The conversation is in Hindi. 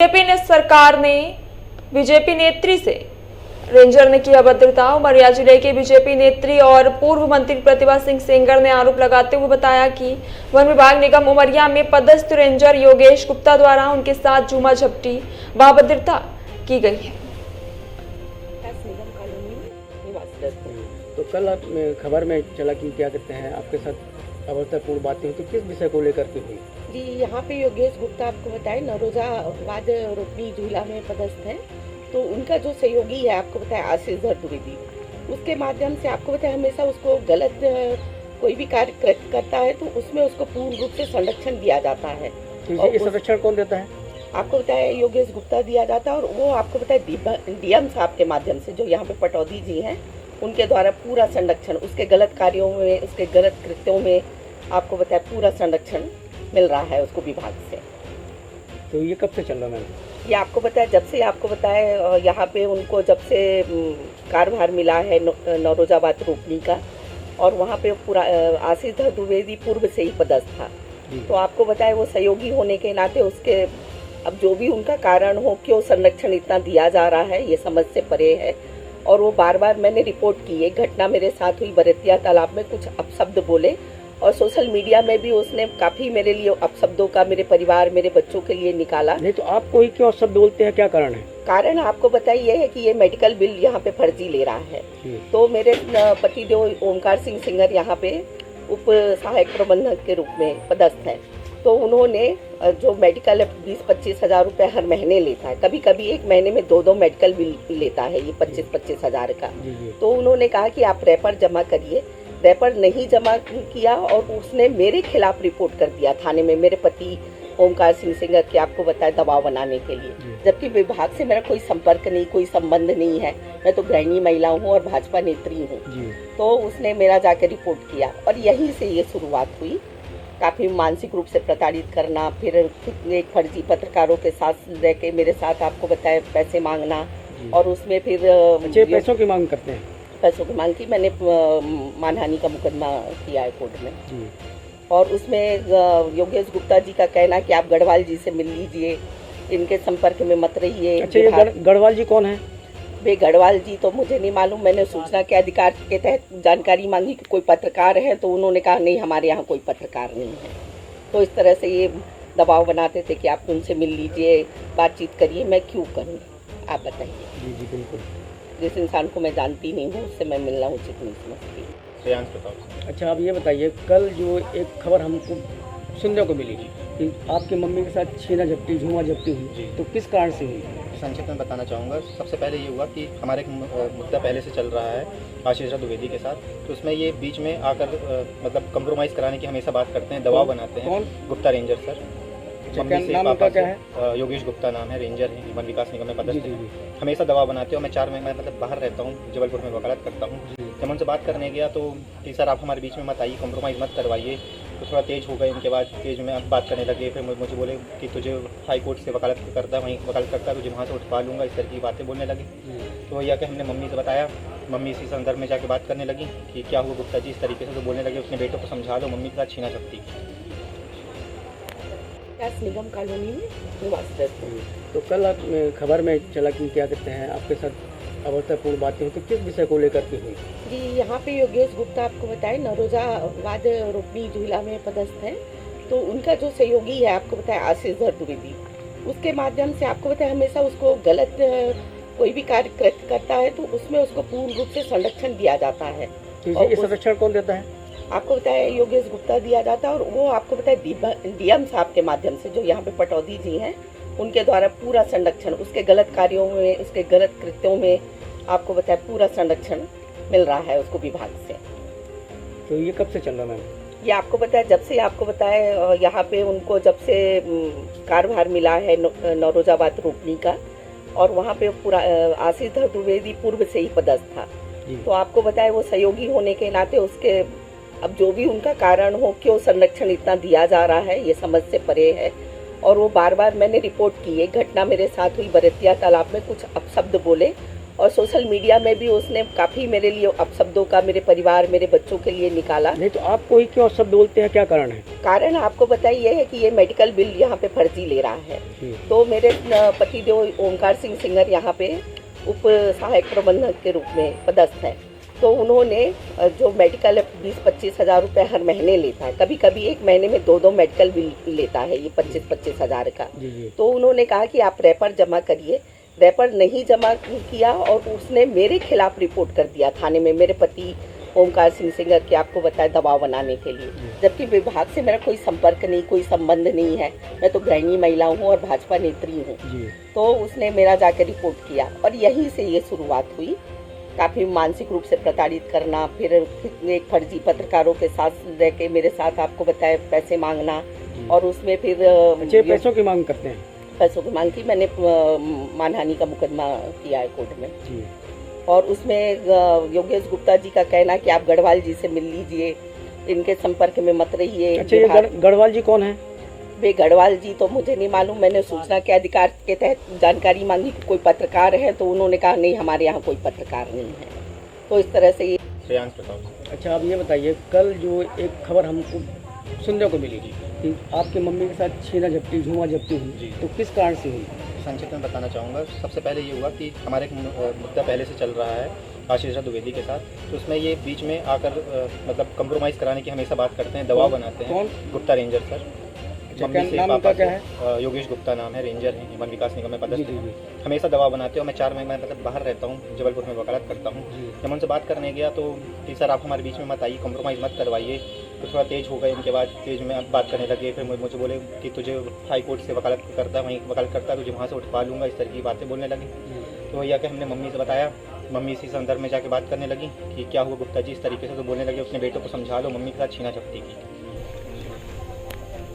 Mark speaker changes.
Speaker 1: बीजेपी ने सरकार ने बीजेपी नेत्री से रेंजर ने किया अभद्रता। उमरिया जिले के बीजेपी नेत्री और पूर्व मंत्री प्रतिभा सिंह सेंगर ने आरोप लगाते हुए बताया कि वन विभाग निगम उमरिया में पदस्थ रेंजर योगेश गुप्ता द्वारा उनके साथ झूमा झपटी व अभद्रता की गई है।
Speaker 2: तो कल खबर में चला कि क्या कहते हैं आपके साथ अभद्रतापूर्ण बातें हुई, तो किस विषय को लेकर के हुई?
Speaker 3: जी, यहाँ पे योगेश गुप्ता आपको बताए नरोजा वाद रोपनी झूला में पदस्थ हैं। तो उनका जो सहयोगी है आपको बताया आशीष द्विवेदी, उसके माध्यम से आपको बताया हमेशा उसको गलत कोई भी कार्य करता है तो उसमें उसको पूर्ण रूप से संरक्षण दिया जाता है।
Speaker 2: और ये संरक्षण कौन देता है?
Speaker 3: आपको बताया योगेश गुप्ता दिया जाता है और वो आपको बताया डीएम साहब के माध्यम से जो यहाँ पे पटौदी जी हैं उनके द्वारा पूरा संरक्षण उसके गलत कार्यों में उसके गलत कृत्यों में आपको बताया पूरा संरक्षण मिल रहा है उसको विभाग से।
Speaker 2: तो ये कब से चल रहा है?
Speaker 3: ये आपको बताया जब से आपको बताया यहाँ पे उनको जब से कार्यभार मिला है नौरोजाबाद रोपनी का, और वहाँ पे पूरा आशीष द्विवेदी पूर्व से ही पदस्थ था। तो आपको बताया वो सहयोगी होने के नाते उसके अब जो भी उनका कारण हो क्यों संरक्षण इतना दिया जा रहा है ये समझ से परे है। और वो बार बार मैंने रिपोर्ट की, एक घटना मेरे साथ हुई बरतिया तालाब में, कुछ अपशब्द बोले और सोशल मीडिया में भी उसने काफी मेरे लिए अपशब्दों का मेरे परिवार मेरे बच्चों के लिए निकाला।
Speaker 2: नहीं तो आपको ही क्यों शब्द बोलते हैं, क्या कारण है?
Speaker 3: कारण आपको बताइए है कि ये मेडिकल बिल यहाँ पे फर्जी ले रहा है। तो मेरे पतिदेव ओमकार सिंह सेंगर यहाँ पे उप सहायक प्रबंधक के रूप में पदस्थ हैं। तो उन्होंने जो मेडिकल 20-25 हज़ार रुपये हर महीने लेता है, कभी कभी एक महीने में 2 मेडिकल बिल लेता है ये 25-25 हज़ार का। तो उन्होंने कहा कि आप रेफर जमा करिए, रेफर नहीं जमा किया और उसने मेरे खिलाफ रिपोर्ट कर दिया थाने में, मेरे पति ओमकार सिंह सेंगर के आपको बताया दबाव बनाने के लिए, जबकि विभाग से मेरा कोई संपर्क नहीं कोई संबंध नहीं है। मैं तो गृहिणी महिला हूँ और भाजपा नेत्री हूँ। तो उसने मेरा जाकर रिपोर्ट किया और यहीं से ये शुरुआत हुई, काफ़ी मानसिक रूप से प्रताड़ित करना, फिर एक फर्जी पत्रकारों के साथ रह के मेरे साथ आपको बताया पैसे मांगना, और उसमें फिर
Speaker 2: पैसों की मांग करते हैं।
Speaker 3: पैसों की मांग की, मैंने मानहानि का मुकदमा किया है कोर्ट में। और उसमें योगेश गुप्ता जी का कहना कि आप गढ़वाल जी से मिल लीजिए, इनके संपर्क में मत रहिए।
Speaker 2: अच्छा, ये गढ़वाल जी कौन है?
Speaker 3: वे गढ़वाल जी तो मुझे नहीं मालूम, मैंने सूचना के अधिकार के तहत जानकारी मांगी कि कोई पत्रकार है, तो उन्होंने कहा नहीं हमारे यहाँ कोई पत्रकार नहीं है। तो इस तरह से ये दबाव बनाते थे कि आप उनसे मिल लीजिए, बातचीत करिए। मैं क्यों करूँ, आप बताइए।
Speaker 2: जी जी बिल्कुल।
Speaker 3: जिस इंसान को मैं जानती नहीं हूँ उससे मैं मिलना उचित नहीं समझती।
Speaker 2: अच्छा, आप ये बताइए, कल जो एक खबर हमको सुनने को मिली कि आपकी मम्मी के साथ छीना झपटी झूमा झपटी हुई, तो किस कारण से हुई?
Speaker 4: संक्षिप्त में बताना चाहूँगा। सबसे पहले ये हुआ कि हमारे एक मुद्दा पहले से चल रहा है आशीष द्विवेदी के साथ, तो उसमें ये बीच में आकर मतलब कंप्रोमाइज़ कराने की हमेशा बात करते हैं, दबाव बनाते हैं। गुप्ता रेंजर सर, मम्मी से पापा क्या है? योगेश गुप्ता नाम है, रेंजर है, वन विकास निगम में पदस्थ है। हमेशा दबाव बनाते हो। मैं 4 महीने मतलब बाहर रहता हूँ, जबलपुर में वकालत करता हूँ। जब उनसे बात करने गया तो कि सर आप हमारे बीच में मत आइए, कॉम्प्रोमाइज़ मत करवाइए। तो थोड़ा तेज़ हो गए, उनके बाद तेज़ में बात करने लगे। फिर मुझे बोले कि तुझे हाई कोर्ट से वकालत करता, वहीं वकालत करता, तुझे वहाँ से उठवा लूँगा, इस तरह की बातें बोलने लगे। तो वही आके हमने मम्मी से बताया, मम्मी इसी संदर्भ में जाके बात करने लगी कि क्या हुआ गुप्ता जी, इस तरीके से तो बोलने लगे, अपने बेटों को समझा लो, मम्मी के साथ छीना झपटी।
Speaker 3: निगम कॉलोनी में निवासरत हूँ।
Speaker 2: तो कल खबर में चला कि क्या कहते हैं आपके साथ अभद्रतापूर्ण बातें हुई, तो किस विषय को लेकर के हुई?
Speaker 3: जी, यहाँ पे योगेश गुप्ता आपको बताया नरोजा वाद रोपनी झूला में पदस्थ हैं। तो उनका जो सहयोगी है आपको बताया आशीष द्विवेदी, उसके माध्यम से आपको बताया हमेशा उसको गलत कोई भी कार्य करता है तो उसमें उसको पूर्ण रूप से संरक्षण दिया जाता है।
Speaker 2: ये संरक्षण कौन देता है?
Speaker 3: आपको बताया योगेश गुप्ता दिया जाता है और वो आपको बताया डीएम साहब के माध्यम से जो यहाँ पे पटौदी जी हैं उनके द्वारा पूरा संरक्षण उसके गलत कार्यों में उसके गलत कृत्यों में आपको बताया पूरा संरक्षण मिल रहा है उसको विभाग से।
Speaker 2: तो ये कब से चल रहा है?
Speaker 3: ये आपको बताया जब से आपको बताया यहाँ पे उनको जब से कार्यभार मिला है नौरोजाबाद रोपनी का, और वहाँ पे पूरा आशीष द्विवेदी पूर्व से ही पदस्थ था। तो आपको बताया वो सहयोगी होने के नाते उसके अब जो भी उनका कारण हो क्यों संरक्षण इतना दिया जा रहा है ये समझ से परे है। और वो बार बार मैंने रिपोर्ट की, एक घटना मेरे साथ हुई बरतिया तालाब में, कुछ अपशब्द बोले और सोशल मीडिया में भी उसने काफ़ी मेरे लिए अपशब्दों का मेरे परिवार मेरे बच्चों के लिए निकाला।
Speaker 2: नहीं तो आपको ही क्यों शब्द बोलते हैं, क्या कारण है?
Speaker 3: कारण आपको बताइए है कि ये मेडिकल बिल यहाँ पे फर्जी ले रहा है। तो मेरे पतिदेव ओमकार सिंह सिंगर यहाँ पे उप सहायक प्रबंधक के रूप में पदस्थ है। तो उन्होंने जो मेडिकल 20-25 हज़ार रुपये हर महीने लेता है, कभी कभी एक महीने में 2-2 मेडिकल बिल लेता है ये 25-25 हज़ार का। तो उन्होंने कहा कि आप रैपर जमा करिए, रैपर नहीं जमा किया और उसने मेरे खिलाफ रिपोर्ट कर दिया थाने में, मेरे पति ओमकार सिंह सिंगर के, आपको बताया, दबाव बनाने के लिए। जबकि विभाग से मेरा कोई संपर्क नहीं, कोई संबंध नहीं है, मैं तो गृहिणी महिला हूँ और भाजपा नेत्री हूँ। तो उसने मेरा जाकर रिपोर्ट किया और यहीं से ये शुरुआत हुई, काफ़ी मानसिक रूप से प्रताड़ित करना, फिर एक फर्जी पत्रकारों के साथ रह के मेरे साथ, आपको बताया, पैसे मांगना और उसमें फिर
Speaker 2: पैसों की मांग करते हैं।
Speaker 3: पैसों की मांग की, मैंने मानहानि का मुकदमा किया है कोर्ट में। और उसमें योगेश गुप्ता जी का कहना कि आप गढ़वाल जी से मिल लीजिए, इनके संपर्क में मत रहिए।
Speaker 2: अच्छा, ये गढ़वाल जी कौन है?
Speaker 3: वे गढ़वाल जी तो मुझे नहीं मालूम, मैंने सूचना के अधिकार के तहत जानकारी मांगी कि कोई पत्रकार है, तो उन्होंने कहा नहीं, हमारे यहाँ कोई पत्रकार नहीं है। तो इस तरह से ये
Speaker 4: श्रेयांश प्रताप।
Speaker 2: अच्छा, आप ये बताइए, कल जो एक खबर हमको सुनने को मिली कि आपकी मम्मी के साथ छीना झपटी झूमा झपटी हुई, तो किस कारण से हुई?
Speaker 4: संक्षिप्त में बताना चाहूँगा। सबसे पहले ये हुआ कि हमारे एक मुद्दा पहले से चल रहा है आशीष द्विवेदी के साथ, तो उसमें ये बीच में आकर मतलब कंप्रोमाइज़ कराने की हमेशा बात करते हैं, दबाव बनाते हैं।
Speaker 2: कौन?
Speaker 4: Gupta ranger sir. मम्मी से
Speaker 2: नाम
Speaker 4: पापा
Speaker 2: क्या
Speaker 4: से,
Speaker 2: है?
Speaker 4: योगेश गुप्ता नाम है, रेंजर है, वन विकास निगम में पदस्थ है। हमेशा दबाव बनाते हो। मैं 4 महीने मतलब बाहर रहता हूँ, जबलपुर में वकालत करता हूँ। जब मैं उनसे बात करने गया तो कि सर आप हमारे बीच में मत आइए, कंप्रोमाइज़ मत करवाइए। तो थोड़ा तेज़ हो गए, इनके बाद तेज़ में बात करने लगे। फिर मुझे बोले कि तुझे हाई कोर्ट से वकालत करता है, वहीं वकालत करता है, तुझे वहाँ से उठवा लूँगा, इस तरह की बातें बोलने लगे। तो यह कि हमने मम्मी से बताया, मम्मी इसी संदर्भ में जाके बात करने लगी कि क्या हुआ गुप्ता जी, इस तरीके से तो बोलने लगे, अपने बेटों को समझा लो, मम्मी के साथ छीना झपटी की।